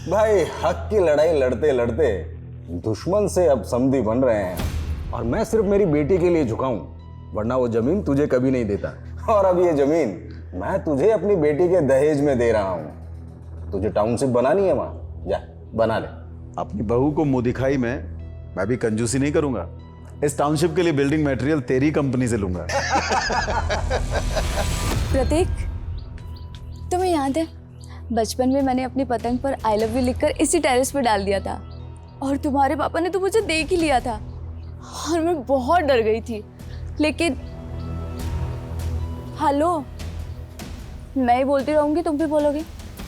भाई हक की लड़ाई लड़ते लड़ते दुश्मन से अब समधी बन रहे हैं, और मैं सिर्फ मेरी बेटी के लिए झुकाऊं, वरना वो जमीन तुझे कभी नहीं देता। और अब ये जमीन मैं तुझे अपनी बेटी के दहेज में दे रहा हूं। तुझे टाउनशिप बनानी है वहां, जा बना ले। अपनी बहू को मुंह दिखाई में मैं भी कंजूसी नहीं करूंगा। इस टाउनशिप के लिए बिल्डिंग मटेरियल तेरी कंपनी से लूंगा। प्रतीक, तुम्हें याद है बचपन में मैंने अपनी पतंग पर आई लव यू लिखकर इसी टेरेस पर डाल दिया था, और तुम्हारे पापा ने तो मुझे देख ही लिया था और मैं बहुत डर गई थी। लेकिन हेलो, मैं ही बोलती रहूंगी, तुम भी बोलोगे।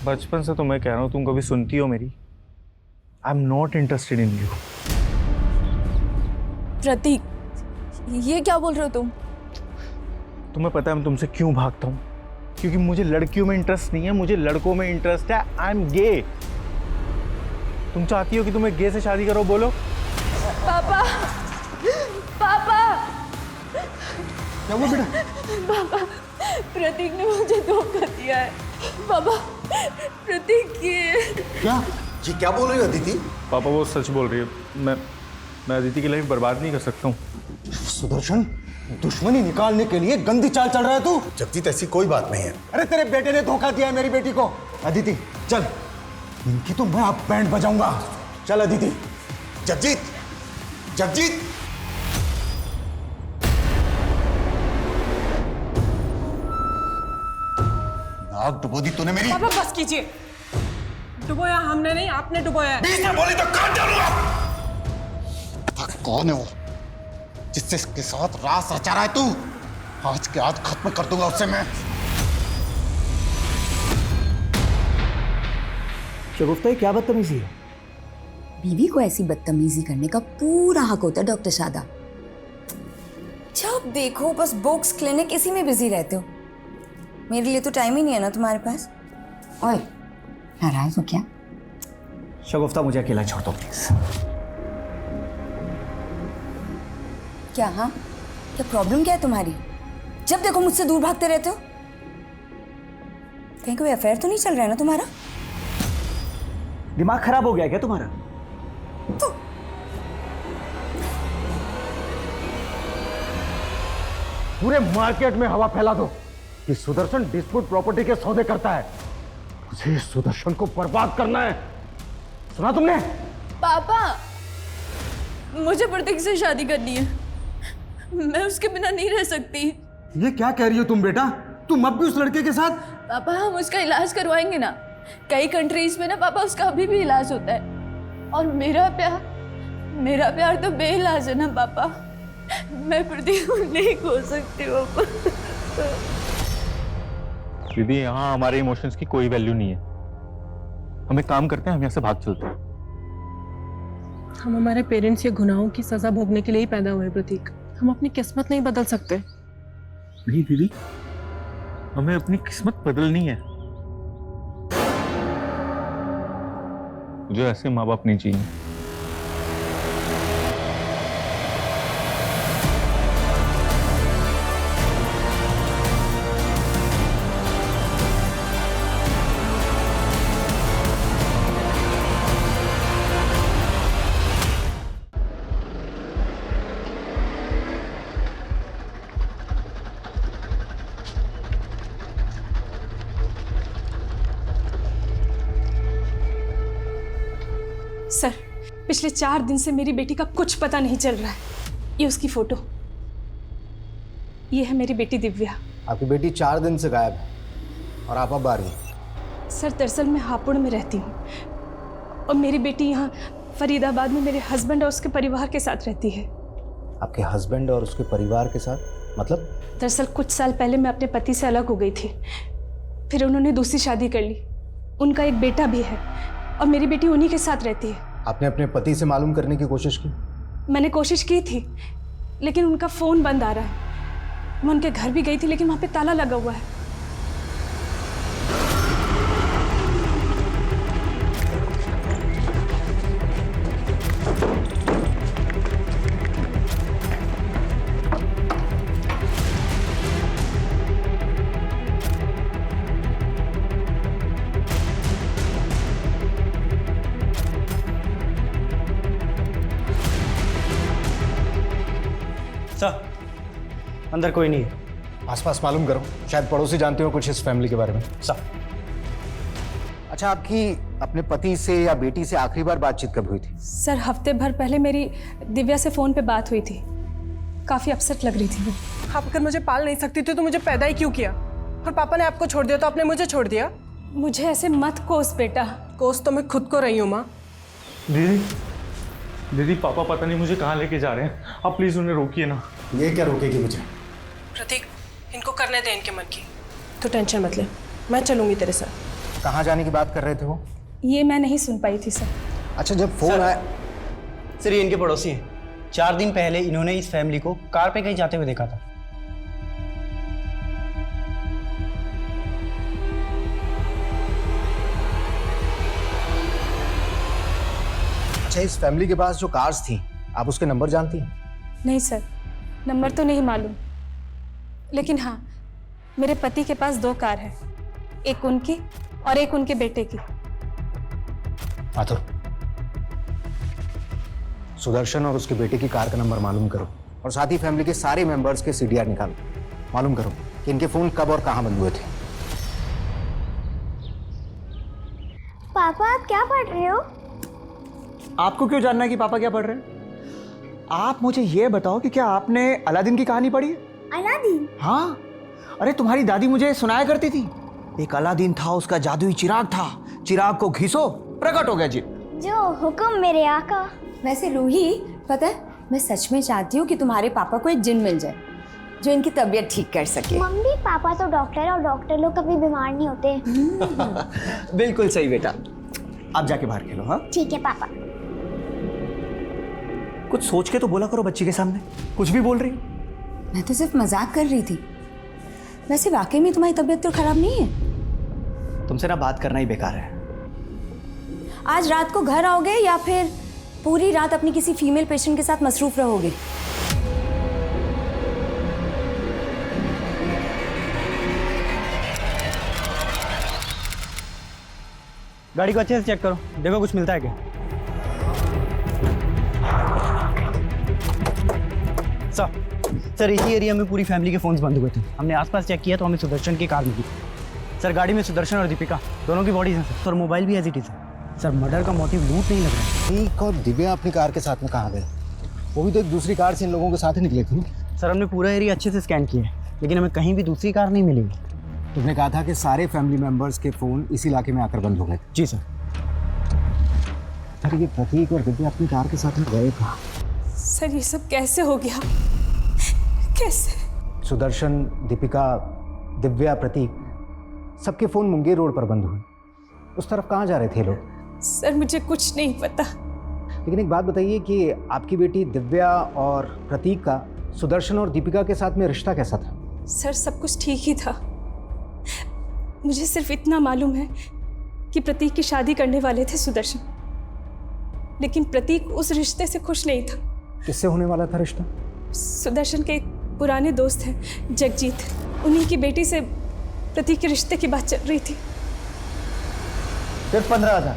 बचपन से तो मैं कह रहा हूँ, तुम कभी सुनती हो मेरी? I am not interested in you. Prateek, ये क्या बोल रहे हो तुम? तुम्हें पता है मैं तुमसे क्यों भागता हूँ? क्योंकि मुझे लड़कियों में इंटरेस्ट नहीं है, मुझे लड़कों में इंटरेस्ट है। I am gay. तुम चाहती हो कि तुम्हें गे से शादी करो? बोलो। पापा, पापा, क्या हुआ बेटा? पापा, प्रतीक ने मुझे धोखा दिया है। पापा, प्रतीक क्या ये क्या बोल रही हो अदिति? पापा वो सच बोल रही है। मैं अदिति की लाइफ बर्बाद नहीं कर सकता हूँ। सुदर्शन, दुश्मनी निकालने के लिए गंदी चाल चल रहा है तू। जगजीत, ऐसी कोई बात नहीं है। अरे तेरे बेटे ने धोखा दिया है मेरी बेटी को। अदिति चल, इनकी तो मैं अब बैंड बजाऊंगा। चल अदिति। जगजीत, जगजीत, नाक डुबो दी तूने मेरी। पापा बस कीजिए। डुबोया हमने नहीं, आपने डुबोया है। बीच में बोली तो काट डालूंगा। कौन है वो जिससे इसके साथ रास रचा रहा है तू? आज के आज खत्म कर दूंगा उससे मैं। शगुफ्ता, क्या बदतमीजी है? बीवी को ऐसी बदतमीजी करने का पूरा हक होता है डॉक्टर शादा। जब देखो बस बुक्स, क्लिनिक, इसी में बिजी रहते हो। मेरे लिए तो टाइम ही नहीं है ना तुम्हारे पास। ओए, नाराज हो क्या? शगुफ्ता, मुझे अकेला छोड़ दो प्लीज। क्या? हाँ, क्या प्रॉब्लम क्या है तुम्हारी? जब देखो मुझसे दूर भागते रहते हो। कहीं कोई अफेयर तो नहीं चल रहा है ना तुम्हारा? दिमाग खराब हो गया क्या तुम्हारा? पूरे मार्केट में हवा फैला दो कि सुदर्शन डिस्प्यूट प्रॉपर्टी के सौदे करता है। मुझे सुदर्शन को बर्बाद करना है। सुना तुमने? पापा, मुझे प्रतीक से शादी करनी है। मैं उसके बिना नहीं रह सकती। ये क्या कह रही हो तुम बेटा? तुम अब भी उस लड़के के साथ? पापा, हम उसका इलाज करवाएंगे ना। कई कंट्रीज में ना पापा उसका अभी भी इलाज होता है। और मेरा प्यार तो बेइलाज है ना पापा। मैं प्रतीक को नहीं खो सकती पापा। दीदी, यहाँ हमारे इमोशंस की कोई वैल्यू नहीं है। हम एक काम करते हैं, हम यहाँ से भाग चलते हैं। हम हमारे पेरेंट्स के गुनाहों की सजा भोगने के लिए ही पैदा हुए प्रतीक। हम अपनी किस्मत नहीं बदल सकते। नहीं दीदी, हमें अपनी किस्मत बदलनी है। मुझे ऐसे माँ बाप नहीं चाहिए। सर, पिछले 4 दिन से मेरी बेटी का कुछ पता नहीं चल रहा है। ये उसकी फोटो, ये है मेरी बेटी दिव्या। आपकी बेटी 4 दिन से गायब है और आप अब आ रही हैं। सर, दरअसल मैं हापुड़ में रहती हूँ और मेरी बेटी यहाँ फरीदाबाद में मेरे हस्बैंड और उसके परिवार के साथ रहती है। आपके हस्बैंड और उसके परिवार के साथ मतलब? दरअसल कुछ साल पहले मैं अपने पति से अलग हो गई थी, फिर उन्होंने दूसरी शादी कर ली। उनका एक बेटा भी है और मेरी बेटी उन्हीं के साथ रहती है। आपने अपने पति से मालूम करने की कोशिश की? मैंने कोशिश की थी, लेकिन उनका फ़ोन बंद आ रहा है। मैं उनके घर भी गई थी, लेकिन वहाँ पे ताला लगा हुआ है। अंदर कोई नहीं है। आसपास मालूम करो, शायद पड़ोसी जानते हो कुछ इस फैमिली के बारे में। सर अच्छा, आपकी अपने पति से या बेटी से आखिरी बार बातचीत कब हुई थी? सर हफ्ते भर पहले मेरी दिव्या से फ़ोन पे बात हुई थी। काफ़ी अपसेट लग रही थी वो। आप अगर मुझे पाल नहीं सकती थी तो मुझे पैदा ही क्यों किया? और पापा ने आपको छोड़ दिया तो आपने मुझे छोड़ दिया? मुझे ऐसे मत कोस बेटा। कोस तो मैं खुद को रही हूँ माँ। दीदी पापा पता नहीं मुझे कहाँ लेके जा रहे हैं, आप प्लीज़ उन्हें रोकिए ना। ये क्या रोकेगी मुझे? प्रतीक, इनको करने दे इनके मन की। तो टेंशन मत ले, मैं चलूंगी तेरे साथ। कहाँ जाने की बात कर रहे थे वो? ये मैं नहीं सुन पाई थी सर। अच्छा, जब फोन आया। सर ये इनके पड़ोसी हैं। 4 दिन पहले इन्होंने इस फैमिली को कार पे कहीं जाते हुए देखा था। अच्छा, इस फैमिली के पास जो कार्स थी, आप उसके नंबर जानती हैं? नहीं सर, नंबर तो नहीं मालूम, लेकिन हाँ मेरे पति के पास 2 कार है, एक उनकी और एक उनके बेटे की। आतुर, सुदर्शन और उसके बेटे की कार का नंबर मालूम करो और साथ ही फैमिली के सारे मेंबर्स के सीडीआर निकालो। मालूम करो कि इनके फोन कब और कहां बंद हुए थे। पापा आप क्या पढ़ रहे हो? आपको क्यों जानना है कि पापा क्या पढ़ रहे हैं? आप मुझे ये बताओ कि क्या आपने अलादीन की कहानी पढ़ी है? अलादीन? हाँ, अरे तुम्हारी दादी मुझे सुनाया करती थी। एक अलादीन था, उसका जादुई चिराग था, चिराग को घिसो प्रकट हो गया जी। जो हुक्म मेरे आका। वैसे रूही, पता है मैं सच में चाहती हूँ कि तुम्हारे पापा को एक जिन मिल जाए जो इनकी तबीयत ठीक कर सके। मम्मी पापा तो डॉक्टर है और डॉक्टर लोग कभी बीमार नहीं होते। बिल्कुल सही बेटा, आप जाके बाहर खेलो। हाँ ठीक है पापा। कुछ सोच के तो बोला करो बच्ची के सामने, कुछ भी बोल रही हो। मैं तो सिर्फ मजाक कर रही थी। वैसे वाकई में तुम्हारी तबीयत तो खराब नहीं है? तुमसे ना बात करना ही बेकार है। आज रात को घर आओगे या फिर पूरी रात अपनी किसी फीमेल पेशेंट के साथ मसरूफ रहोगे? गाड़ी को अच्छे से चेक करो, देखो कुछ मिलता है क्या। सर इसी एरिया में पूरी फैमिली के फोन्स बंद हुए थे। हमने आसपास चेक किया तो हमें सुदर्शन की कार मिली। सर गाड़ी में सुदर्शन और दीपिका दोनों की बॉडीज हैं सर, और मोबाइल भी एज इट इज है। सर मर्डर का मोटिव लूट नहीं लग रहा है। ठीक, और दिव्या अपनी कार के साथ में कहाँ गए? वो भी तो एक दूसरी कार से इन लोगों के साथ ही निकले थे। सर हमने पूरा एरिया अच्छे से स्कैन किया है, लेकिन हमें कहीं भी दूसरी कार नहीं मिली। तुमने कहा था कि सारे फैमिली मेंबर्स के फोन इस इलाके में आकर बंद हो गए। जी सर। अरे ये प्रतीक और दिव्या अपनी कार के साथ में गए कहाँ? सर ये सब कैसे हो गया? कैसे? सुदर्शन, दीपिका, दिव्या, प्रतीक, सबके फोन मुंगेर रोड पर बंद हुए। उस तरफ कहाँ जा रहे थे लोग? सर मुझे कुछ नहीं पता। लेकिन एक बात बताइए कि आपकी बेटी दिव्या और प्रतीक का सुदर्शन और दीपिका के साथ में रिश्ता कैसा था? सर सब कुछ ठीक ही था। मुझे सिर्फ इतना मालूम है कि प्रतीक की शादी करने वाले थे सुदर्शन, लेकिन प्रतीक उस रिश्ते से खुश नहीं था। किससे होने वाला था रिश्ता? सुदर्शन के एक पुराने दोस्त हैं जगजीत, उन्हीं की बेटी से प्रतीक के रिश्ते की बात चल रही थी। सिर्फ 15,000?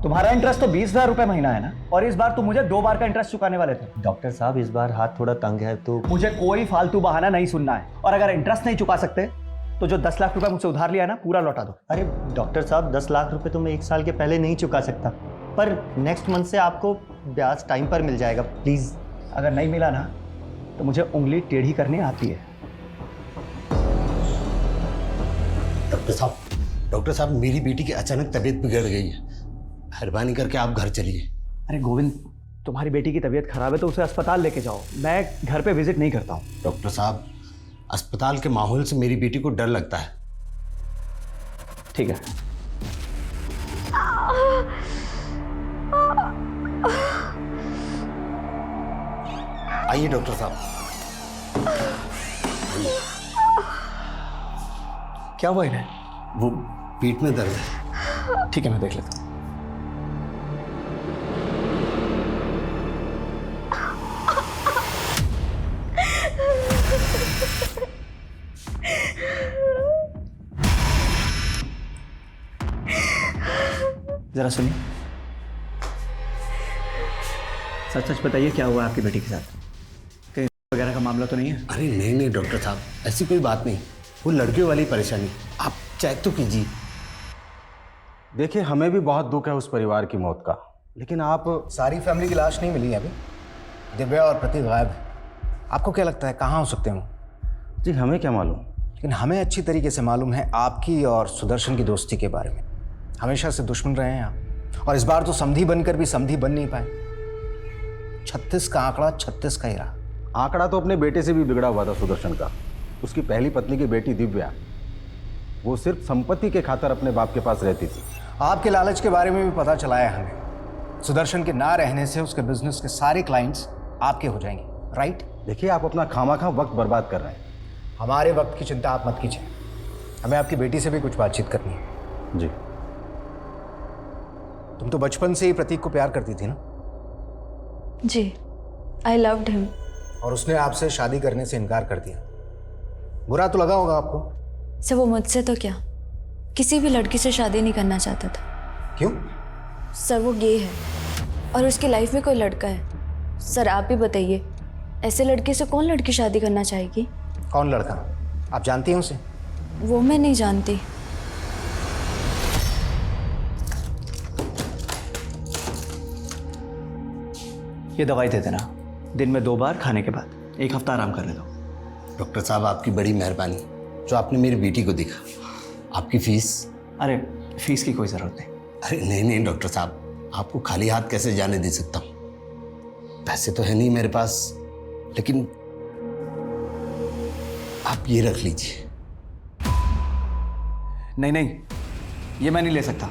तुम्हारा इंटरेस्ट तो 20,000 रुपए महीना है ना, और इस बार तुम मुझे 2 बार का इंटरेस्ट चुकाने वाले थे। डॉक्टर साहब इस बार हाथ थोड़ा तंग है तो मुझे कोई फालतू बहाना नहीं सुनना है, और अगर इंटरेस्ट नहीं चुका सकते तो जो 10 लाख रुपए मुझसे उधार लिया है ना, पूरा लौटा दो। अरे डॉक्टर साहब 10 लाख रुपए तो मैं 1 साल के पहले नहीं चुका सकता, पर नेक्स्ट मंथ से आपको ब्याज टाइम पर मिल जाएगा, प्लीज। अगर नहीं मिला ना तो मुझे उंगली टेढ़ी करनी आती है। डॉक्टर साहब मेरी बेटी की अचानक तबीयत बिगड़ गई है, मेहरबानी करके आप घर चलिए। अरे गोविंद, तुम्हारी बेटी की तबीयत खराब है तो उसे अस्पताल लेके जाओ, मैं घर पे विजिट नहीं करता हूँ। डॉक्टर साहब अस्पताल के माहौल से मेरी बेटी को डर लगता है। ठीक है। आइए डॉक्टर साहब। क्या हुआ इन्हें? वो पेट में दर्द है। ठीक है, मैं देख लेता हूँ। जरा सुनिए, सच सच बताइए क्या हुआ आपकी बेटी के साथ? कहीं वगैरह का मामला तो नहीं है? अरे नहीं नहीं डॉक्टर साहब, ऐसी कोई बात नहीं, वो लड़कियों वाली परेशानी, आप चेक तो कीजिए। देखिए, हमें भी बहुत दुख है उस परिवार की मौत का, लेकिन आप सारी फैमिली की लाश नहीं मिली है अभी। दिव्या और प्रतीक गायब है। आपको क्या लगता है कहाँ हो सकते हो? जी हमें क्या मालूम, लेकिन हमें अच्छी तरीके से मालूम है आपकी और सुदर्शन की दोस्ती के बारे में। हमेशा से दुश्मन रहे हैं आप, और इस बार तो समधी बनकर भी समधी बन नहीं पाए। 36 का आंकड़ा 36 का ही रहा। आंकड़ा तो अपने बेटे से भी बिगड़ा हुआ था सुदर्शन का। उसकी पहली पत्नी की बेटी दिव्या, वो सिर्फ संपत्ति के खातिर अपने बाप के पास रहती थी। आपके लालच के बारे में भी पता चला है हमें। सुदर्शन के ना रहने से उसके बिजनेस के सारे क्लाइंट्स आपके हो जाएंगे, राइट? देखिए, आप अपना खामाखा वक्त बर्बाद कर रहे हैं। हमारे वक्त की चिंता आप मत कीजिए, हमें आपकी बेटी से भी कुछ बातचीत करनी है। जी। तुम तो बचपन से ही प्रतीक को प्यार करती थी ना? जी, आई लव्ड हिम। और उसने आपसे शादी करने से इनकार कर दिया। बुरा तो लगा होगा आपको? सर वो मुझसे तो क्या, किसी भी लड़की से शादी नहीं करना चाहता था। क्यों? सर वो गे है और उसकी लाइफ में कोई लड़का है। सर आप ही बताइए, ऐसे लड़के से कौन लड़की शादी करना चाहेगी? कौन लड़का? आप जानती हैं उसे? वो मैं नहीं जानती। ये दवाई दे देना, दिन में 2 बार खाने के बाद, 1 हफ्ता आराम करने दो। डॉक्टर साहब आपकी बड़ी मेहरबानी जो आपने मेरी बेटी को देखा। आपकी फीस? अरे फीस की कोई ज़रूरत नहीं। अरे नहीं नहीं डॉक्टर साहब, आपको खाली हाथ कैसे जाने दे सकता हूँ। पैसे तो है नहीं मेरे पास, लेकिन आप ये रख लीजिए। नहीं नहीं, ये मैं नहीं ले सकता।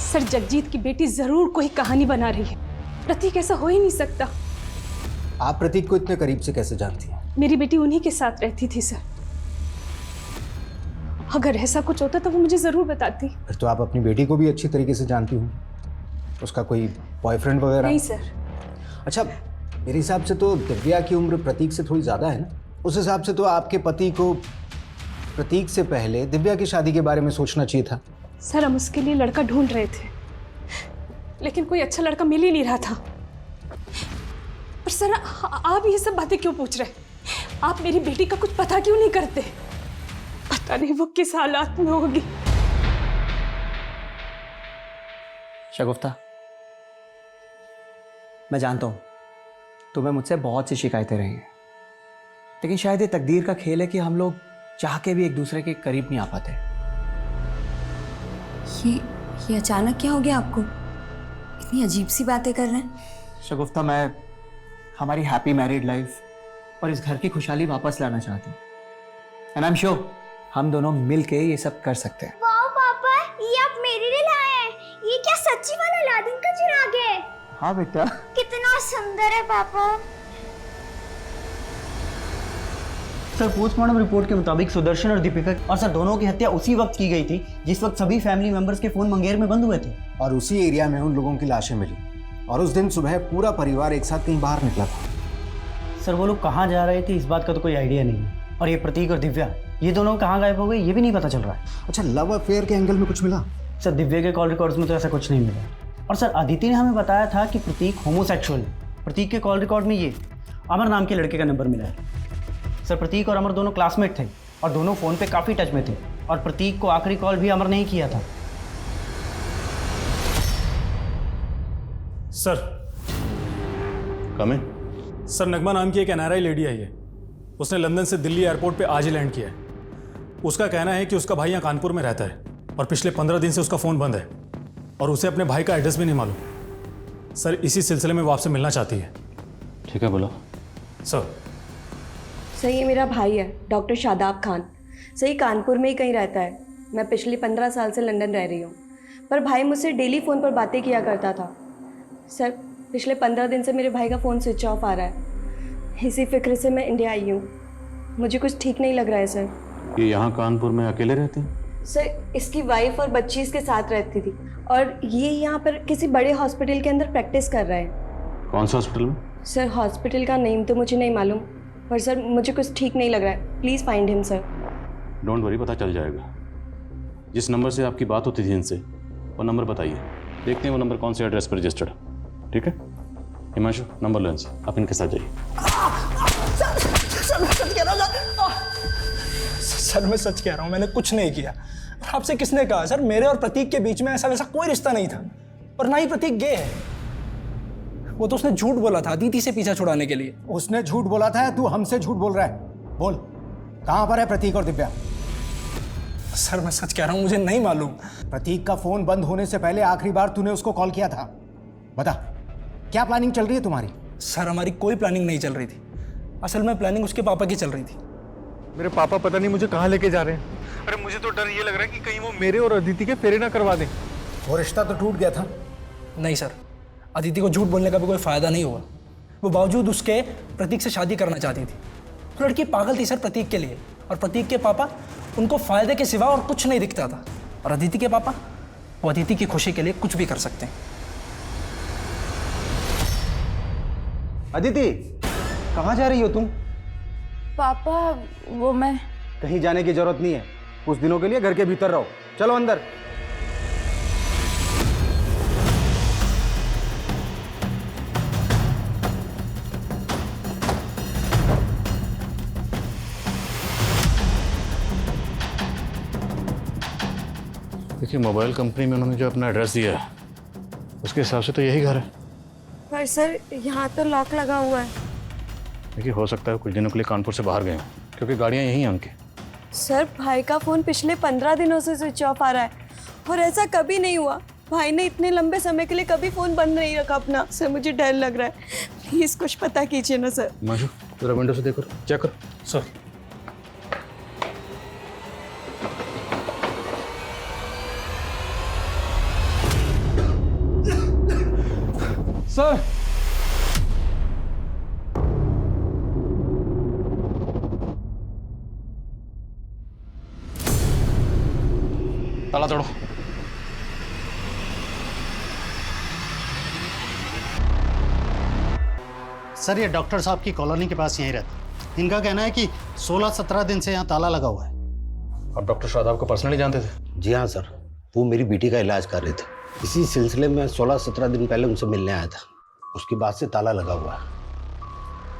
सर जगजीत की बेटी जरूर कोई कहानी बना रही है। प्रतीक ऐसा हो ही नहीं सकता। आप प्रतीक को इतने करीब से कैसे जानती हैं? मेरी बेटी उन्हीं के साथ रहती थी सर। अगर ऐसा कुछ होता तो वो मुझे जरूर बताती। फिर तो आप अपनी बेटी को भी अच्छी तरीके से जानती हो। उसका कोई बॉयफ्रेंड वगैरह? नहीं सर। अच्छा, मेरे हिसाब से तो दिव्या की उम्र प्रतीक से थोड़ी ज़्यादा है ना? उस हिसाब से तो आपके पति को प्रतीक से पहले दिव्या की शादी के बारे में सोचना चाहिए था। सर हम उसके लिए लड़का ढूंढ रहे थे, लेकिन कोई अच्छा लड़का मिल ही नहीं रहा था। पर सर आप ये सब बातें क्यों पूछ रहे? आप मेरी बेटी का कुछ पता क्यों नहीं करते? पता नहीं वो किस हालात में होगी। शगुफ्ता, मैं जानता हूँ तुम्हें मुझसे बहुत सी शिकायतें रही हैं, लेकिन शायद ये तकदीर का खेल है कि हम लोग चाह के भी एक दूसरे के करीब नहीं आ पाते। ये अचानक क्या हो गया आपको? इतनी अजीब सी बातें कर रहे हैं। शगुफ्ता, मैं हमारी हैप्पी मैरिड लाइफ और इस घर की खुशहाली वापस लाना चाहता हूँ। एंड आई एम श्योर हम दोनों मिल के ये सब कर सकते हैं। वाह पापा, ये आप मेरे लिए लाए हैं। ये क्या सच्ची वाला अलादीन का चिराग है? हाँ बेटा। कितना सुंदर है पापा। सर पोस्टमार्टम रिपोर्ट के मुताबिक सुदर्शन और दीपिका और सर दोनों की हत्या उसी वक्त की गई थी जिस वक्त सभी फैमिली मेंबर्स के फोन मंगेर में बंद हुए थे। और उसी एरिया में उन लोगों की लाशें मिली, और उस दिन सुबह पूरा परिवार एक साथ कहीं बाहर निकला था। सर वो लोग कहाँ जा रहे थे इस बात का तो कोई आइडिया नहीं है। और ये प्रतीक और दिव्या, ये दोनों कहाँ गायब हो गए ये भी नहीं पता चल रहा है। अच्छा, लव अफेयर के एंगल में कुछ मिला? सर दिव्या के कॉल रिकॉर्ड्स में तो ऐसा कुछ नहीं मिला। और सर अदिति ने हमें बताया था कि प्रतीक होमोसेक्सुअल है। प्रतीक के कॉल रिकॉर्ड में ये अमर नाम के लड़के का नंबर मिला है। सर प्रतीक और अमर दोनों क्लासमेट थे और दोनों फ़ोन पे काफ़ी टच में थे, और प्रतीक को आखिरी कॉल भी अमर ने ही किया था। सर कम है? सर नगमा नाम की एक NRI लेडी है, ये उसने लंदन से दिल्ली एयरपोर्ट पे आज ही लैंड किया है। उसका कहना है कि उसका भाई यहाँ कानपुर में रहता है और पिछले 15 दिन से उसका फ़ोन बंद है और उसे अपने भाई का एड्रेस भी नहीं मालूम। सर इसी सिलसिले में वो आपसे मिलना चाहती है। ठीक है, बोलो। सर ये मेरा भाई है, डॉक्टर शादाब खान। सही कानपुर में ही कहीं रहता है। मैं पिछले 15 साल से लंदन रह रही हूँ, पर भाई मुझसे डेली फ़ोन पर बातें किया करता था। सर पिछले 15 दिन से मेरे भाई का फ़ोन स्विच ऑफ आ रहा है। इसी फिक्र से मैं इंडिया आई हूँ। मुझे कुछ ठीक नहीं लग रहा है सर। ये यहाँ कानपुर में अकेले रहते हैं? सर इसकी वाइफ और बच्ची इसके साथ रहती थी, और ये यहाँ पर किसी बड़े हॉस्पिटल के अंदर प्रैक्टिस कर रहे हैं। कौन सा हॉस्पिटल में? सर हॉस्पिटल का नेम तो मुझे नहीं मालूम, पर सर मुझे कुछ ठीक नहीं लग रहा है। Please find him sir. Don't worry, पता चल जाएगा। जिस नंबर से आपकी बात होती थी इनसे वो नंबर बताइए, देखते हैं वो नंबर कौन से एड्रेस पर रजिस्टर्ड है। ठीक है हिमांशु, नंबर लो इनसे, आप इनके साथ जाइए। सर मैं सच कह रहा हूँ, मैंने कुछ नहीं किया। और आपसे किसने कहा सर? मेरे और प्रतीक के बीच में ऐसा वैसा कोई रिश्ता नहीं था, और ना ही प्रतीक गे है। वो तो उसने झूठ बोला था अदिति से पीछा छुड़ाने के लिए। उसने झूठ बोला था, तू हमसे झूठ बोल रहा है? बोल, कहां पर है प्रतीक और दिव्या? सर मैं सच कह रहा हूँ, मुझे नहीं मालूम। प्रतीक का फोन बंद होने से पहले आखिरी बार तूने उसको कॉल किया था? बता, क्या प्लानिंग चल रही है तुम्हारी? सर हमारी कोई प्लानिंग नहीं चल रही थी, असल में प्लानिंग उसके पापा की चल रही थी। मेरे पापा पता नहीं मुझे कहाँ लेके जा रहे हैं। अरे मुझे तो डर ये लग रहा है कि कहीं वो मेरे और अदिति के फेरे ना करवा दें। वो रिश्ता तो टूट गया था। नहीं सर, अदिति को झूठ बोलने का भी कोई फायदा नहीं हुआ। वो बावजूद उसके प्रतीक से शादी करना चाहती थी। तो लड़की पागल थी सर प्रतीक के लिए, और प्रतीक के पापा उनको फायदे के सिवा और कुछ नहीं दिखता था। और अदिति के पापा, वो अदिति की खुशी के लिए कुछ भी कर सकते हैं। अदिति, कहाँ जा रही हो तुम? पापा वो मैं कहीं जाने की जरूरत नहीं है, कुछ दिनों के लिए घर के भीतर रहो। चलो अंदर। देखिए मोबाइल कंपनी में उन्होंने जो अपना एड्रेस दिया है उसके हिसाब से तो यही घर है। पर सर यहाँ तो लॉक लगा हुआ है। देखिए हो सकता है कुछ दिनों के लिए कानपुर से बाहर गए हों, क्योंकि गाड़ियाँ यहीं हैं उनकी। सर भाई का फ़ोन पिछले 15 दिनों से स्विच ऑफ आ रहा है, और ऐसा कभी नहीं हुआ। भाई ने इतने लंबे समय के लिए कभी फ़ोन बंद नहीं रखा अपना। सर मुझे डर लग रहा है, प्लीज़ कुछ पता कीजिए ना सर। हिमांशु जरा विंडो से देखो, चेक करो। सर सर ताला तोड़ो। सर ये डॉक्टर साहब की कॉलोनी के पास यहीं रहते। इनका कहना है कि 16-17 दिन से यहाँ ताला लगा हुआ है। आप डॉक्टर शादाब को पर्सनली जानते थे? जी हाँ सर, वो मेरी बेटी का इलाज कर रहे थे। इसी सिलसिले में 16-17 दिन पहले उनसे मिलने आया था। उसके बाद से ताला लगा हुआ है।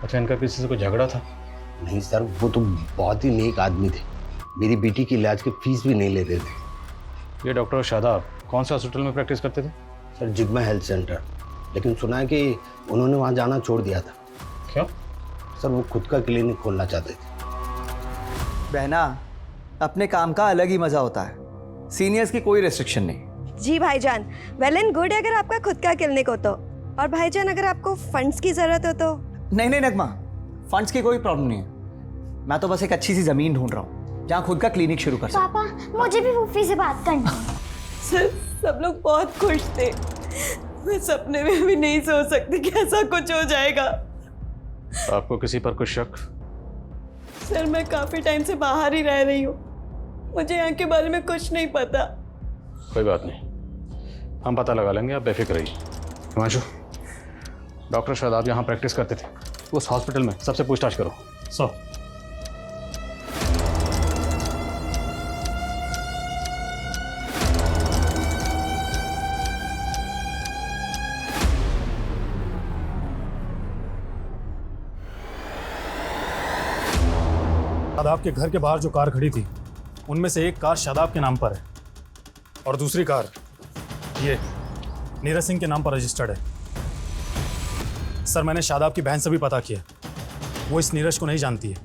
अच्छा, इनका किसी से कोई झगड़ा था? नहीं सर, वो तो बहुत ही नेक आदमी थे। मेरी बेटी की इलाज की फीस भी नहीं लेते थे। ये डॉक्टर शादाब कौन से हॉस्पिटल में प्रैक्टिस करते थे? सर जिग्मा हेल्थ सेंटर, लेकिन सुना है कि उन्होंने वहाँ जाना छोड़ दिया था। क्यों? सर वो खुद का क्लिनिक खोलना चाहते थे। बहना, अपने काम का अलग ही मजा होता है, सीनियर्स की कोई रेस्ट्रिक्शन नहीं। जी भाईजान, वेल एंड गुड अगर आपका खुद का क्लिनिक हो तो। और भाईजान अगर आपको फंड्स की ज़रूरत हो तो? नहीं नहीं नगमा, फंड्स की कोई प्रॉब्लम नहीं है। मैं तो बस एक अच्छी सी ज़मीन ढूंढ रहा हूँ जहाँ खुद का क्लिनिक शुरू कर सकूँ। पापा मुझे भी फूफी से बात करनी है। सर सब लोग बहुत खुश थे। मैं सपने में भी नहीं सोच सकती कि ऐसा कुछ हो जाएगा। आपको किसी पर कुछ शक? सर मैं काफ़ी टाइम से बाहर ही रह रही हूँ, मुझे यहाँ के बारे में कुछ नहीं पता। कोई बात नहीं, हम पता लगा लेंगे, आप बेफिक्र रहिए। हिमांशु, डॉक्टर शादाब यहाँ प्रैक्टिस करते थे, उस हॉस्पिटल में सबसे पूछताछ करो। शादाब के घर के बाहर जो कार खड़ी थी उनमें से एक कार शादाब के नाम पर है और दूसरी कार ये नीरज सिंह के नाम पर रजिस्टर्ड है। सर मैंने शादाब की बहन से भी पता किया, वो इस नीरज को नहीं जानती है।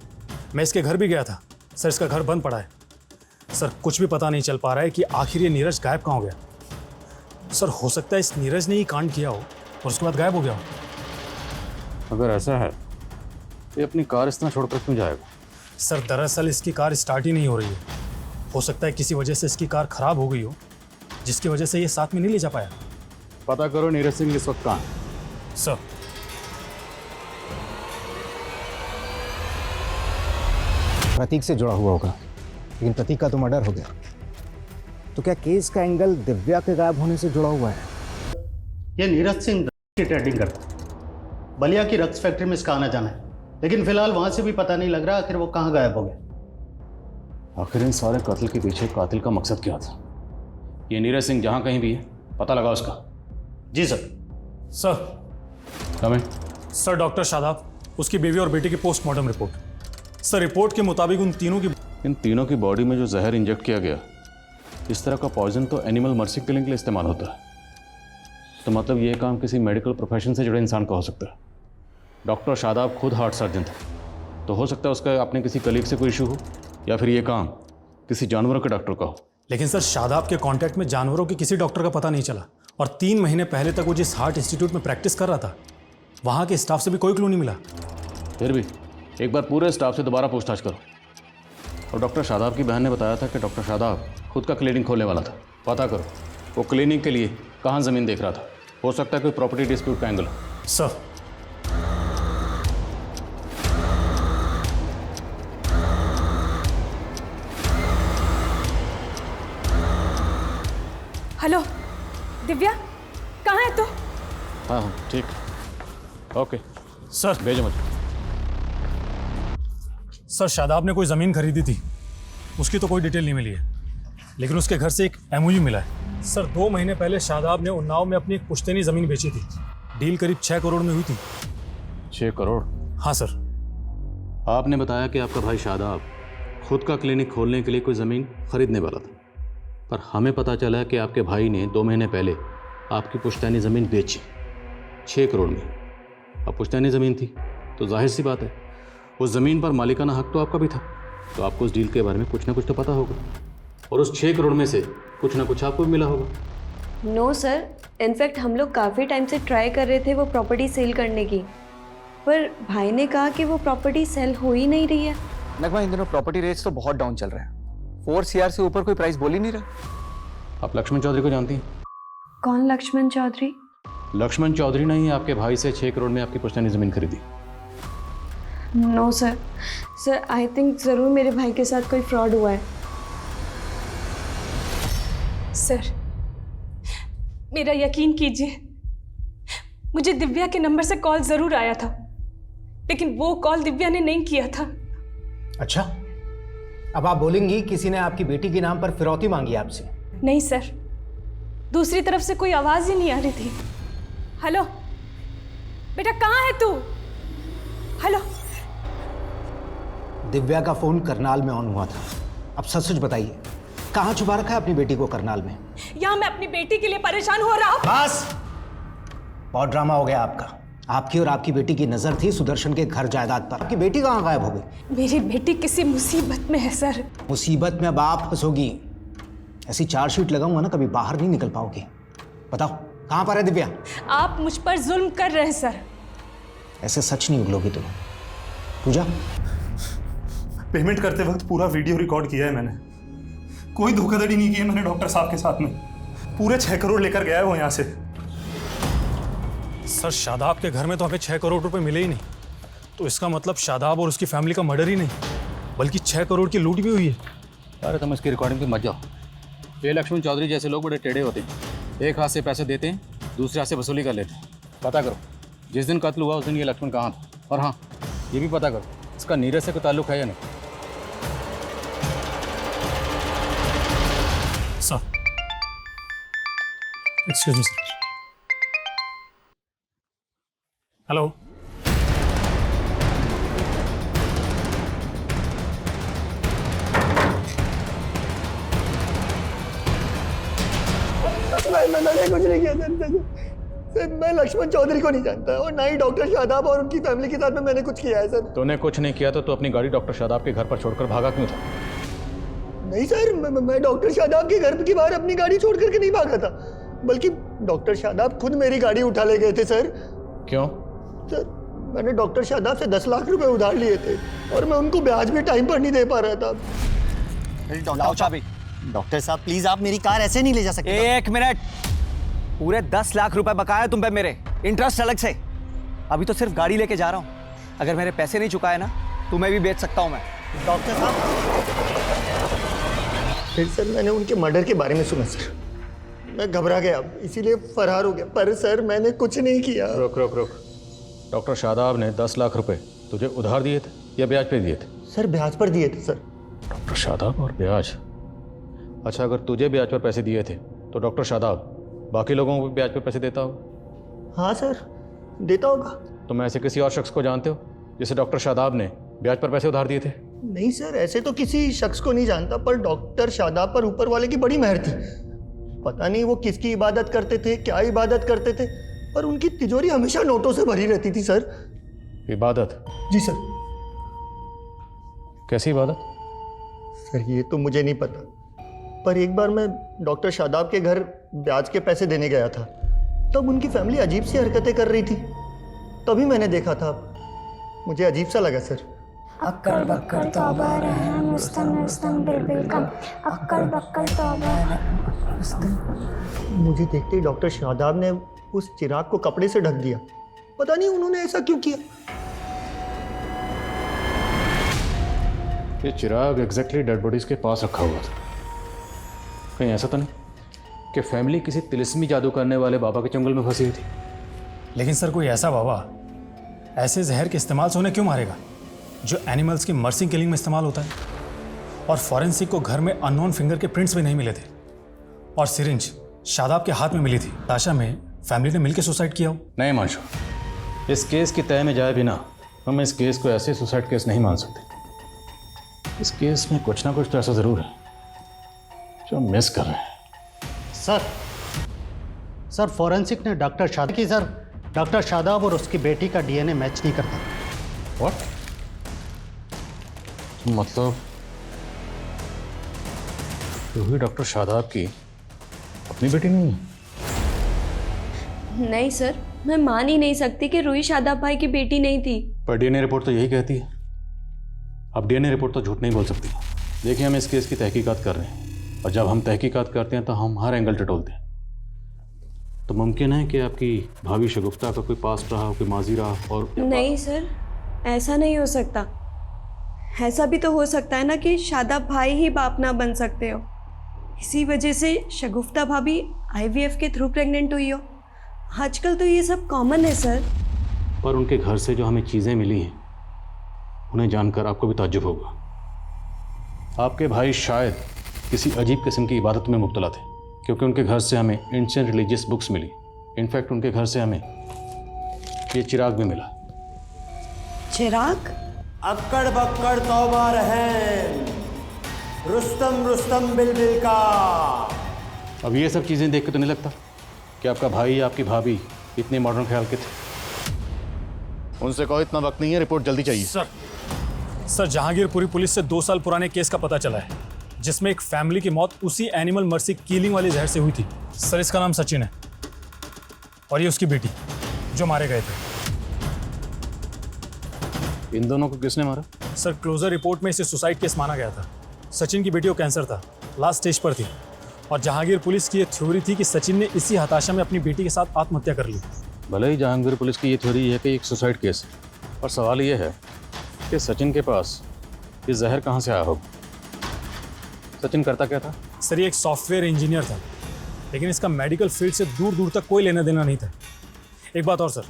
मैं इसके घर भी गया था सर, इसका घर बंद पड़ा है। सर कुछ भी पता नहीं चल पा रहा है कि आखिर ये नीरज गायब कहाँ हो गया। सर हो सकता है इस नीरज ने ही कांड किया हो और उसके बाद गायब हो गया हो। अगर ऐसा है तो ये अपनी कार इस तरह छोड़कर क्यों जाएगा? सर दरअसल इसकी कार स्टार्ट ही नहीं हो रही है। हो सकता है किसी वजह से इसकी कार खराब हो गई हो, जिसकी वजह से ये साथ में नहीं ले जा पाया। पता करो नीरज सिंह इस वक्त कहाँ है। सर प्रतीक से जुड़ा हुआ होगा, लेकिन प्रतीक का तो मर्डर हो गया। तो क्या केस का एंगल दिव्या के गायब होने से जुड़ा हुआ है? ये नीरज सिंह की ट्रेडिंग करता है, बलिया की रक्स फैक्ट्री में इसका आना जाना है, लेकिन फिलहाल वहां से भी पता नहीं लग रहा आखिर वो कहाँ गायब हो गया। आखिर इन सारे कत्ल के पीछे कातिल का मकसद क्या था? ये नीरज सिंह जहाँ कहीं भी है पता लगा उसका। जी sir. Sir come in. Sir doctor Shadab, उसकी बीवी और बेटी की पोस्टमार्टम रिपोर्ट। सर रिपोर्ट के मुताबिक इन तीनों की बॉडी में जो जहर इंजेक्ट किया गया, इस तरह का पॉइजन तो एनिमल मर्सी किलिंग के लिए इस्तेमाल होता है। तो मतलब ये काम किसी मेडिकल प्रोफेशन से जुड़े इंसान का हो सकता है। डॉक्टर शादाब खुद हार्ट सर्जन थे, तो हो सकता है उसका अपने किसी कलीग से कोई इशू हो, या फिर ये काम किसी जानवरों के डॉक्टर का हो। लेकिन सर शादाब के कांटेक्ट में जानवरों के किसी डॉक्टर का पता नहीं चला, और 3 महीने पहले तक वो जिस हार्ट इंस्टीट्यूट में प्रैक्टिस कर रहा था, वहाँ के स्टाफ से भी कोई क्लू नहीं मिला। फिर भी एक बार पूरे स्टाफ से दोबारा पूछताछ करो। और डॉक्टर शादाब की बहन ने बताया था कि डॉक्टर शादाब खुद का क्लिनिक खोलने वाला था। पता करो वो क्लिनिक के लिए कहाँ ज़मीन देख रहा था। हो सकता है कोई प्रॉपर्टी डिस्प्यूट का एंगल हो। सर हेलो दिव्या, कहाँ है तू? हाँ हाँ ठीक, ओके सर भेजो मुझे। सर शादाब ने कोई ज़मीन खरीदी थी, उसकी तो कोई डिटेल नहीं मिली है, लेकिन उसके घर से एक एमओयू मिला है। सर 2 महीने पहले शादाब ने उन्नाव में अपनी एक पुश्तैनी ज़मीन बेची थी। डील करीब 6 करोड़ में हुई थी। 6 करोड़? हाँ सर। आपने बताया कि आपका भाई शादाब खुद का क्लिनिक खोलने के लिए कोई ज़मीन खरीदने वाला था, पर हमें पता चला कि आपके भाई ने 2 महीने पहले आपकी पुश्तैनी ज़मीन बेची 6 करोड़ में। अब पुश्तैनी ज़मीन थी तो जाहिर सी बात है उस ज़मीन पर मालिकाना हक तो आपका भी था, तो आपको उस डील के बारे में कुछ ना कुछ तो पता होगा, और उस 6 करोड़ में से कुछ ना कुछ आपको भी मिला होगा। नो सर, इनफैक्ट हम लोग काफ़ी टाइम से ट्राई कर रहे थे वो प्रॉपर्टी सेल करने की, पर भाई ने कहा कि वो प्रॉपर्टी सेल हो ही नहीं रही है। नगमा, इन दिनों प्रॉपर्टी रेट्स तो बहुत डाउन चल रहे हैं। 4 CR से ऊपर कोई प्राइस बोल ही नहीं रहा। आप लक्ष्मण चौधरी को जानती हैं? कौन लक्ष्मण चौधरी? लक्ष्मण चौधरी ने ही आपके भाई से 6 करोड़ में आपकी पुश्तैनी ज़मीन खरीदी। No sir, sir I think ज़रूर मेरे भाई के साथ कोई फ्रॉड हुआ है। सर मेरा यकीन कीजिए, मुझे दिव्या के नंबर से कॉल ज़रूर आया था, लेकिन वो कॉल दिव्या ने नहीं किया था। अच्छा, अब आप बोलेंगी किसी ने आपकी बेटी के नाम पर फिरौती मांगी आपसे? नहीं सर, दूसरी तरफ से कोई आवाज़ ही नहीं आ रही थी। हेलो बेटा, कहाँ है तू? हेलो। दिव्या का फोन करनाल में ऑन हुआ था। अब सच सच बताइए, कहाँ छुपा रखा है अपनी बेटी को करनाल में? यहाँ मैं अपनी बेटी के लिए परेशान हो रहा हूँ। बस, बहुत ड्रामा हो गया आपका। आपकी और आपकी बेटी की नजर थी सुदर्शन के घर जायदाद पर। आपकी बेटी कहाँ गायब हो गई? मेरी बेटी किसी मुसीबत में है सर। मुसीबत में अब आप फंसोगी। ऐसी चार्जशीट लगाऊंगा ना, कभी बाहर नहीं निकल पाओगी। बताओ कहाँ पर है दिव्या? आप मुझ पर जुल्म कर रहे हैं सर। ऐसे सच नहीं उगलोगी तुम। पूजा, पेमेंट करते वक्त पूरा वीडियो रिकॉर्ड किया है मैंने। कोई धोखाधड़ी नहीं की है मैंने डॉक्टर साहब के साथ में। पूरे 6 करोड़ लेकर गया है वो यहाँ से। सर शादाब के घर में तो हमें 6 करोड़ रुपए मिले ही नहीं, तो इसका मतलब शादाब और उसकी फैमिली का मर्डर ही नहीं, बल्कि 6 करोड़ की लूट भी हुई है। अरे तुम इसकी रिकॉर्डिंग पे मत जाओ। ये लक्ष्मण चौधरी जैसे लोग बड़े टेढ़े होते हैं। एक हाथ से पैसे देते हैं, दूसरे हाथ से वसूली कर लेते हैं। पता करो जिस दिन कत्ल हुआ उस दिन ये लक्ष्मण कहाँ था, और हाँ ये भी पता करो इसका नीरज से कोई ताल्लुक है या नहीं। Sir excuse me sir. Hello, मैंने कुछ नहीं किया सर। मैं लक्ष्मण चौधरी को नहीं जानता, और ना ही डॉक्टर शादाब और उनकी फैमिली के साथ में मैंने कुछ किया है सर। तूने कुछ नहीं किया तो तू अपनी गाड़ी डॉक्टर शादाब के घर पर छोड़कर भागा क्यों था? नहीं सर, मैं डॉक्टर शादाब के घर के बाहर अपनी गाड़ी छोड़ करके नहीं भागा था, बल्कि डॉक्टर शादाब खुद मेरी गाड़ी उठा ले गए थे सर। क्यों? सर मैंने डॉक्टर शादाब से 10 लाख रुपए उधार लिए थे, और मैं उनको ब्याज भी टाइम पर नहीं दे पा रहा था। डॉक्टर साहब प्लीज, आप मेरी कार ऐसे नहीं ले जा सकते। 1 मिनट, पूरे 10 लाख रुपए बकाया तुम पे मेरे, इंटरेस्ट अलग से। अभी तो सिर्फ गाड़ी लेके जा रहा हूँ, अगर मेरे पैसे नहीं चुकाए ना तो मैं भी बेच सकता हूँ। मैं डॉक्टर साहब, फिर सर मैंने उनके मर्डर के बारे में सुना सर, मैं घबरा गया, इसीलिए फरार हो गया। पर सर मैंने कुछ नहीं किया। रुक रुक रुक, डॉक्टर शादाब ने 10 लाख रुपए तुझे उधार दिए थे या ब्याज पे दिए थे? सर ब्याज पर दिए थे सर। डॉक्टर शादाब और ब्याज? अच्छा, अगर तुझे ब्याज पर पैसे दिए थे तो डॉक्टर शादाब बाकी लोगों को भी ब्याज पर पैसे देता होगा। हाँ सर, देता होगा। तुम ऐसे किसी और शख्स को जानते हो जिसे डॉक्टर शादाब ने ब्याज पर पैसे उधार दिए थे? नहीं सर, ऐसे तो किसी शख्स को नहीं जानता, पर डॉक्टर शादाब पर ऊपर वाले की बड़ी मेहर थी। पता नहीं वो किसकी इबादत करते थे, क्या इबादत करते थे, पर उनकी तिजोरी हमेशा नोटों से भरी रहती थी सर। इबादत? जी सर। कैसी इबादत? सर ये तो मुझे नहीं पता, पर एक बार मैं डॉक्टर शादाब के घर ब्याज के पैसे देने गया था, तब उनकी फैमिली अजीब सी हरकतें कर रही थी। तभी मैंने देखा था, मुझे अजीब सा लगा सर। अक्कड़ बक्कड़ तौबा रहम रुस्तम रुस्तम बिलबिल कम अक्कड़ बक्कड़ तौबा। मुझे देखते ही डॉक्टर शादाब ने उस चिराग को कपड़े से ढक दिया। पता नहीं उन्होंने ऐसा क्यों किया। ये चिराग एग्जैक्टली डेड बॉडीज के पास रखा हुआ था। कहीं ऐसा तो नहीं कि फैमिली किसी तिलिस्मी जादू करने वाले बाबा के चंगुल में फंसी हुई थी? लेकिन सर कोई ऐसा बाबा ऐसे जहर के इस्तेमाल से उन्हें क्यों मारेगा जो एनिमल्स की मर्सिंग किलिंग में इस्तेमाल होता है? और फॉरेंसिक को घर में अननोन फिंगर के प्रिंट्स भी नहीं मिले थे, और सिरिंज शादाब के हाथ में मिली थी। ताशा में फैमिली ने मिलकर सुसाइड किया हो? नहीं मानशो, इस केस की तय में जाए बिना हम इस केस को ऐसे सुसाइड केस नहीं मान सकते। इस केस में कुछ ना कुछ तो ऐसा ज़रूर है जो हम मिस कर रहे हैं। सर फॉरेंसिक ने डॉक्टर शादाब और उसकी बेटी का डीएनए मैच नहीं करता। व्हाट? मतलब रूही डॉक्टर शादाब की अपनी बेटी नहीं है? नहीं सर, मैं मान ही नहीं सकती कि रूही शादाब भाई की बेटी नहीं थी। पर डीएनए रिपोर्ट तो यही कहती है। अब डीएनए रिपोर्ट तो झूठ नहीं बोल सकती। देखिए, हम इस केस की तहकीकात कर रहे हैं, और जब हम तहकीकात करते हैं तो हम हर एंगल टटोलते हैं। तो मुमकिन है कि आपकी भाभी शगुफ्ता का कोई पास्ट रहा, कोई माजी रहा। और नहीं सर, ऐसा नहीं हो सकता। ऐसा भी तो हो सकता है ना कि शादाब भाई ही बाप ना बन सकते हो, इसी वजह से शगुफ्ता भाभी आईवीएफ के थ्रू प्रेग्नेंट हुई हो। आजकल तो ये सब कॉमन है सर। पर उनके घर से जो हमें चीज़ें मिली हैं उन्हें जानकर आपको भी ताज्जुब होगा। आपके भाई शायद किसी अजीब किस्म की इबादत में मुब्तला थे, क्योंकि उनके घर से हमें एंशिएंट रिलीजियस बुक्स मिली। इनफैक्ट उनके घर से हमें ये चिराग भी मिला। चिराग? अक्कड़ बक्कड़ तौबा रहम रुस्तम रुस्तम बिलबिल का। अब ये सब चीज़ें देख के तो नहीं लगता कि आपका भाई या आपकी भाभी इतने मॉडर्न ख्याल के थे। उनसे कहो इतना वक्त नहीं है, रिपोर्ट जल्दी चाहिए। सर जहांगीरपुरी पुलिस से 2 साल पुराने केस का पता चला है जिसमें एक फैमिली की मौत उसी एनिमल मर्सी किलिंग वाली जहर से हुई थी। सर इसका नाम सचिन है और ये उसकी बेटी जो मारे गए थे। इन दोनों को किसने मारा? सर क्लोजर रिपोर्ट में इसे सुसाइड केस माना गया था। सचिन की बेटी को कैंसर था, लास्ट स्टेज पर थी, और जहांगीर पुलिस की ये थ्योरी थी कि सचिन ने इसी हताशा में अपनी बेटी के साथ आत्महत्या कर ली। भले ही जहांगीर पुलिस की ये थ्योरी है कि एक सुसाइड केस है, पर सवाल ये है कि सचिन के पास ये जहर कहाँ से आया होगा। सचिन करता क्या था? सर ये एक सॉफ्टवेयर इंजीनियर था, लेकिन इसका मेडिकल फील्ड से दूर दूर तक कोई लेना देना नहीं था। एक बात और सर,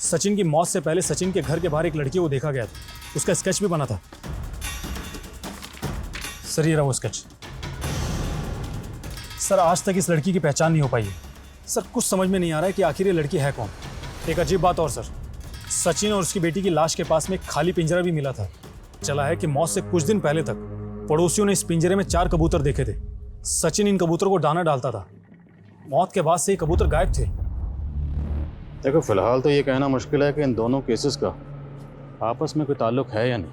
सचिन की मौत से पहले सचिन के घर के बाहर एक लड़की को देखा गया था, उसका स्केच भी बना था। सर ये रहा वो स्केच। सर आज तक इस लड़की की पहचान नहीं हो पाई है। सर कुछ समझ में नहीं आ रहा है कि आखिर ये लड़की है कौन। एक अजीब बात और सर, सचिन और उसकी बेटी की लाश के पास में एक खाली पिंजरा भी मिला था। चला है कि मौत से कुछ दिन पहले तक पड़ोसियों ने इस पिंजरे में 4 कबूतर देखे थे। सचिन इन कबूतरों को दाना डालता था। मौत के बाद से ये कबूतर गायब थे। देखो, फिलहाल तो ये कहना मुश्किल है कि इन दोनों केसेस का आपस में कोई ताल्लुक है या नहीं,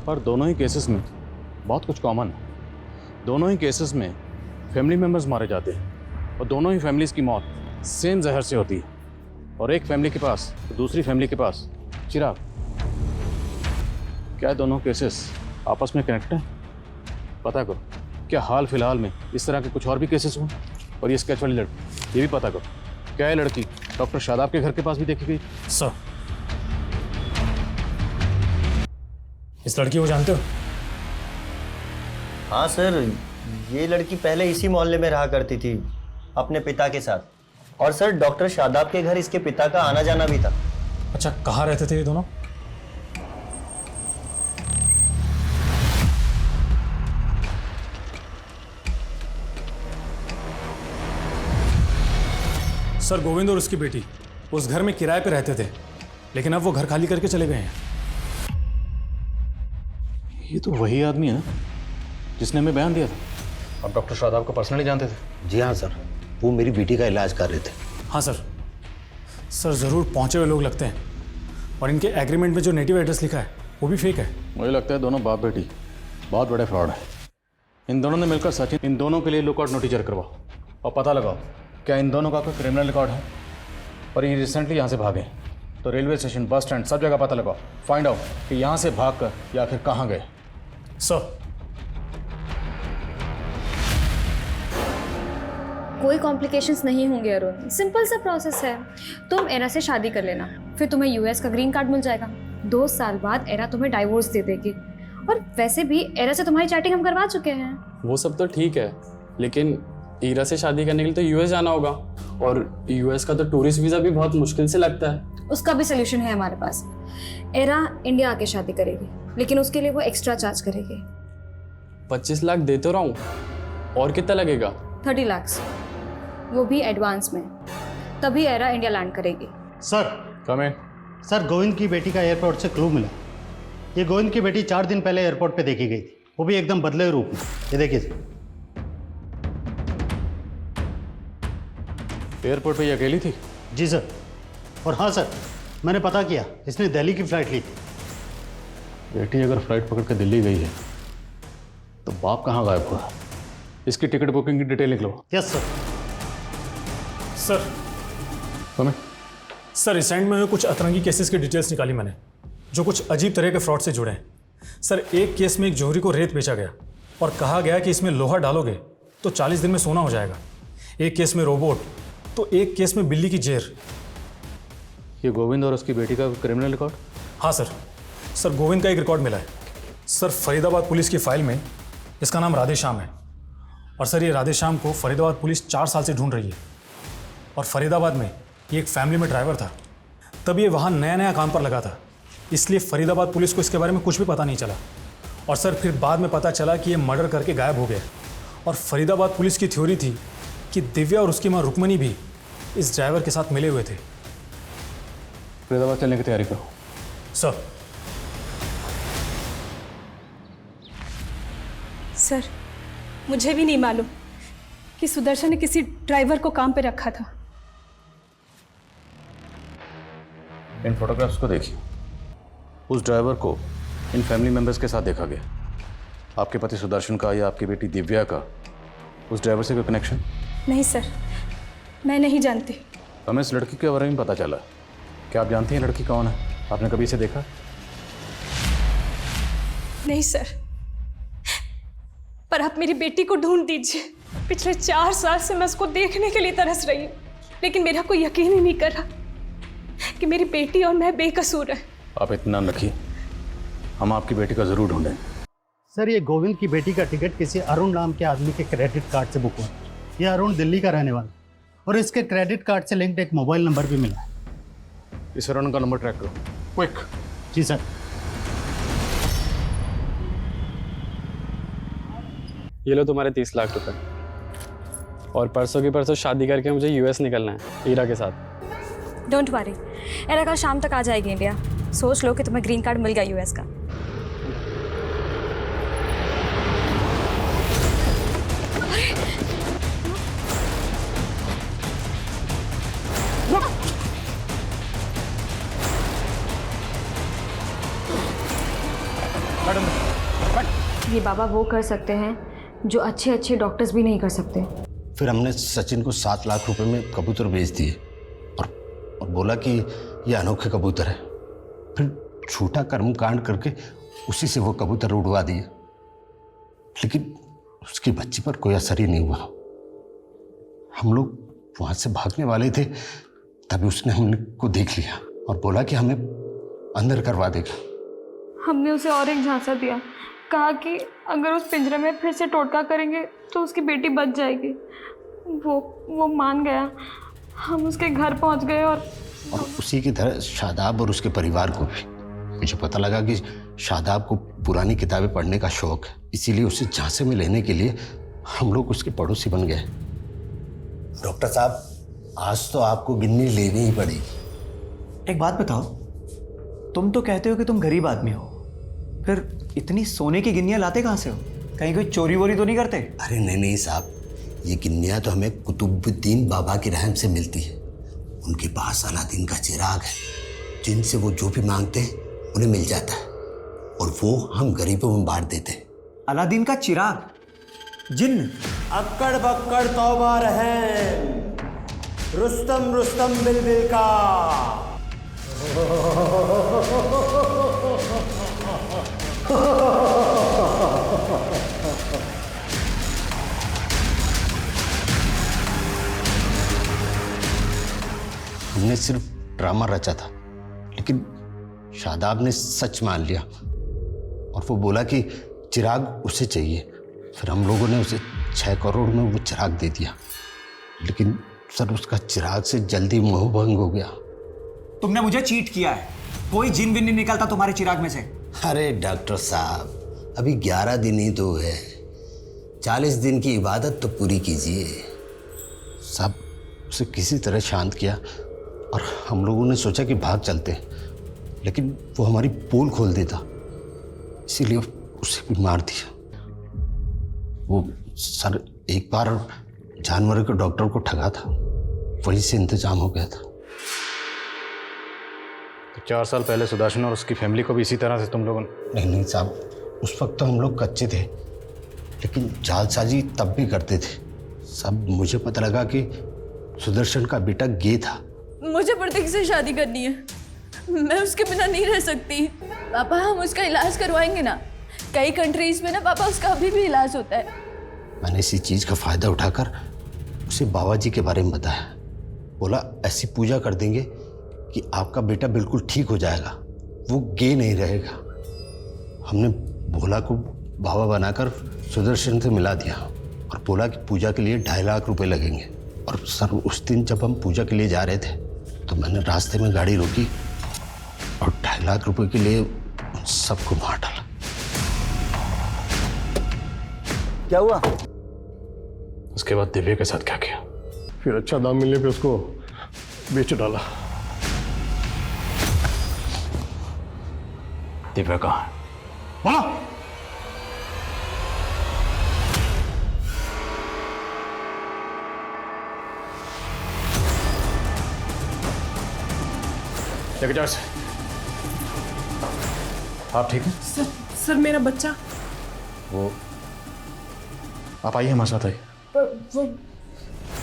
पर दोनों ही केसेस में बहुत कुछ कॉमन है। दोनों ही केसेस में फैमिली मेम्बर्स मारे जाते हैं, और दोनों ही फैमिलीज़ की मौत सेम जहर से होती है, और एक फैमिली के पास तो दूसरी फैमिली के पास चिराग। क्या दोनों केसेस आपस में कनेक्ट हैं? पता करो। क्या हाल फिलहाल में इस तरह के कुछ और भी केसेस हुए? और ये स्केच वाली लड़की, ये भी पता करो, क्या ये लड़की डॉक्टर शादाब के घर के पास भी देखी गई? सर इस लड़की को जानते हो? हाँ सर, ये लड़की पहले इसी मोहल्ले में रहा करती थी अपने पिता के साथ, और सर डॉक्टर शादाब के घर इसके पिता का आना जाना भी था। अच्छा, कहाँ रहते थे ये दोनों? सर गोविंद और उसकी बेटी उस घर में किराए पे रहते थे, लेकिन अब वो घर खाली करके चले गए हैं। ये तो वही आदमी है ना जिसने हमें बयान दिया था। आप डॉक्टर शादाब को पर्सनली जानते थे? जी हाँ सर, वो मेरी बेटी का इलाज कर रहे थे। हाँ सर। सर ज़रूर पहुंचे हुए लोग लगते हैं, और इनके एग्रीमेंट में जो नेटिव एड्रेस लिखा है वो भी फेक है। मुझे लगता है दोनों बाप बेटी बहुत बड़े फ्रॉड है। इन दोनों ने मिलकर सचिन, इन दोनों के लिए लुकआउट नोटिस जारी करवाओ और पता लगाओ क्या इन दोनों का कोई क्रिमिनल रिकॉर्ड है। और ये रिसेंटली यहाँ से भागे, तो रेलवे स्टेशन, बस स्टैंड, सब जगह पता लगाओ, फाइंड आउट कि यहाँ से भागकर या आखिर कहाँ गए। सर कोई कॉम्प्लिकेशंस नहीं होंगे अरुण, सिंपल सा प्रोसेस है। तुम एरा से शादी कर लेना, फिर तुम्हें यूएस का ग्रीन कार्ड मिल जाएगा। 2 साल बाद एरा तुम्हें डाइवोर्स दे देगी। और वैसे भी एरा से तुम्हारी चैटिंग हम करवा चुके हैं। वो सब तो ठीक है, लेकिन ईरा से शादी करने के लिए तो यूएस जाना होगा, और यूएस का तो टूरिस्ट वीज़ा भी बहुत मुश्किल से लगता है। उसका भी सोल्यूशन है हमारे पास। एरा इंडिया आके शादी करेगी, लेकिन उसके लिए वो एक्स्ट्रा चार्ज करेगी। 25 लाख दे तो रहा हूँ, और कितना लगेगा? 30 लाख, वो भी एडवांस में। तभी एरा इंडिया लैंड करेगी। Sir come in. सर, गोविंद की बेटी का एयरपोर्ट से क्लू मिला। ये गोविंद की बेटी 4 दिन पहले एयरपोर्ट पे देखी गई थी, वो भी एकदम बदले रूप में। ये देखिए सर। एयरपोर्ट पे ये अकेली थी? जी सर। और हाँ सर, मैंने पता किया, इसने दिल्ली की फ्लाइट ली थी। बेटी अगर फ्लाइट पकड़ के दिल्ली गई है तो बाप कहाँ गायब हुआ? इसकी टिकट बुकिंग की डिटेल निकलो। Yes sir. Sir come in. Sir recent में हुए कुछ अतरंगी केसेस की डिटेल्स निकाली मैंने, जो कुछ अजीब तरह के फ्रॉड से जुड़े हैं। सर एक केस में एक जौहरी को रेत बेचा गया और कहा गया कि इसमें लोहा डालोगे तो 40 दिन में सोना हो जाएगा। एक केस में रोबोट, तो एक केस में बिल्ली की जेर। ये गोविंद और उसकी बेटी का क्रिमिनल रिकॉर्ड? हाँ सर। सर गोविंद का एक रिकॉर्ड मिला है सर, फरीदाबाद पुलिस की फाइल में इसका नाम राधे श्याम है। और सर ये राधे श्याम को फरीदाबाद पुलिस 4 साल से ढूंढ रही है। और फरीदाबाद में ये एक फैमिली में ड्राइवर था, तब ये वहाँ नया नया काम पर लगा था, इसलिए फरीदाबाद पुलिस को इसके बारे में कुछ भी पता नहीं चला। और सर फिर बाद में पता चला कि ये मर्डर करके गायब हो गया। और फरीदाबाद पुलिस की थ्योरी थी कि दिव्या और उसकी माँ रुक्मणी भी इस ड्राइवर के साथ मिले हुए थे। फरीदाबाद चलने की तैयारी करो। सर। सर, मुझे भी नहीं मालूम कि सुदर्शन ने किसी ड्राइवर को काम पे रखा था। इन फोटोग्राफ्स को देखिए। उस ड्राइवर को इन फैमिली मेंबर्स के साथ देखा गया। आपके पति सुदर्शन का या आपकी बेटी दिव्या का उस ड्राइवर से कोई कनेक्शन? नहीं सर, मैं नहीं जानती। हमें इस लड़की के बारे में पता चला। क्या आप जानती हैं लड़की कौन है? आपने कभी इसे देखा? नहीं सर, पर आप मेरी बेटी को ढूंढ दीजिए। पिछले 4 साल से मैं उसको देखने के लिए तरस रही हूँ, लेकिन मेरा कोई यकीन ही नहीं कर रहा कि मेरी बेटी और मैं बेकसूर है। आप इतना रखिए, हम आपकी बेटी का जरूर ढूंढें। सर, ये गोविंद की बेटी का टिकट किसी अरुण नाम के आदमी के क्रेडिट कार्ड से बुक हुआ। ये अरुण दिल्ली का रहने वाला, और इसके क्रेडिट कार्ड से लिंक्ड एक मोबाइल नंबर भी मिला है। इस अरुण का नंबर ट्रैक करो, क्विक। जी सर। ये लो तुम्हारे 30 लाख रुपए, और परसों की परसों शादी करके मुझे यूएस निकलना है ईरा के साथ। डोंट वरी, एरा कल शाम तक आ जाएगी इंडिया। सोच लो कि तुम्हें ग्रीन कार्ड मिल गया यूएस का। ये बाबा वो कर सकते हैं जो अच्छे अच्छे डॉक्टर्स भी नहीं कर सकते। फिर हमने सचिन को 7 लाख रुपए में कबूतर बेच दिए और बोला कि ये अनोखे कबूतर है। फिर झूठा कर्म कांड करके उसी से वो कबूतर उड़वा दिए, लेकिन उसकी बच्ची पर कोई असर ही नहीं हुआ। हम लोग वहां से भागने वाले थे, तभी उसने हमने को देख लिया और बोला कि हमें अंदर करवा देगा। हमने उसे और एक झांसा दिया, कहा कि अगर उस पिंजरे में फिर से टोटका करेंगे तो उसकी बेटी बच जाएगी। वो मान गया। हम उसके घर पहुंच गए और उसी की तरह शादाब और उसके परिवार को भी। मुझे पता लगा कि शादाब को पुरानी किताबें पढ़ने का शौक है, इसीलिए उसे झांसे में लेने के लिए हम लोग उसके पड़ोसी बन गए। डॉक्टर साहब, आज तो आपको गिन्नी लेनी ही पड़ेगी। एक बात बताओ, तुम तो कहते हो कि तुम गरीब आदमी हो, फिर इतनी सोने की गिन्नियां लाते कहाँ से हो? कहीं कोई चोरी वोरी तो नहीं करते? अरे नहीं साहब, ये गिन्नियाँ तो हमें कुतुबुद्दीन बाबा की रहम से मिलती है। उनके पास अलादीन का चिराग है, जिनसे वो जो भी मांगते हैं उन्हें मिल जाता है, और वो हम गरीबों में बांट देते हैं। अलादीन का चिराग? जिन्न? अक्कड़ बक्कड़ तौबा रहम, रुस्तम रुस्तम बिलबिल का। हमने सिर्फ ड्रामा रचा था, लेकिन शादाब ने सच मान लिया और वो बोला कि चिराग उसे चाहिए। फिर हम लोगों ने उसे 6 करोड़ में वो चिराग दे दिया, लेकिन सर उसका चिराग से जल्दी मोह भंग हो गया। तुमने मुझे चीट किया है, कोई जिन विन नहीं निकलता तुम्हारे चिराग में से। अरे डॉक्टर साहब, अभी 11 दिन ही तो है, 40 दिन की इबादत तो पूरी कीजिए। सब उसे किसी तरह शांत किया और हम लोगों ने सोचा कि भाग चलते, लेकिन वो हमारी पोल खोल देता, इसीलिए उसे भी मार दिया। वो सर एक बार जानवर के डॉक्टर को ठगा था, वहीं से इंतजाम हो गया था। तो 4 साल पहले सुदर्शन और उसकी फैमिली को भी इसी तरह से तुम लोगों ने? नहीं साहब, उस वक्त तो हम लोग कच्चे थे, लेकिन जालसाजी तब भी करते थे। सब मुझे पता लगा कि सुदर्शन का बेटा गे था। मुझे प्रतीक से शादी करनी है, मैं उसके बिना नहीं रह सकती। पापा हम उसका इलाज करवाएंगे ना, कई कंट्रीज में ना पापा उसका अभी भी इलाज होता है। मैंने इसी चीज़ का फ़ायदा उठाकर उसे बाबा जी के बारे में बताया। बोला ऐसी पूजा कर देंगे कि आपका बेटा बिल्कुल ठीक हो जाएगा, वो गे नहीं रहेगा। हमने भोला को बाबा बनाकर सुदर्शन से मिला दिया और बोला कि पूजा के लिए 2.5 लाख रुपए लगेंगे। और सर उस दिन जब हम पूजा के लिए जा रहे थे तो मैंने रास्ते में गाड़ी रोकी और 2.5 लाख रुपए के लिए उन सबको मार डाला। क्या हुआ? उसके बाद दिव्या के साथ क्या किया? फिर अच्छा दाम मिलने पे उसको बेच डाला। दिव्या कहाँ है? बोला। लेके जाओ इसे। आप ठीक हैं? सर मेरा बच्चा। वो आप आइए हमारे साथ, आइए। वो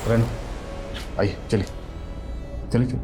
रेनू आइए, चलिए चलिए चलिए।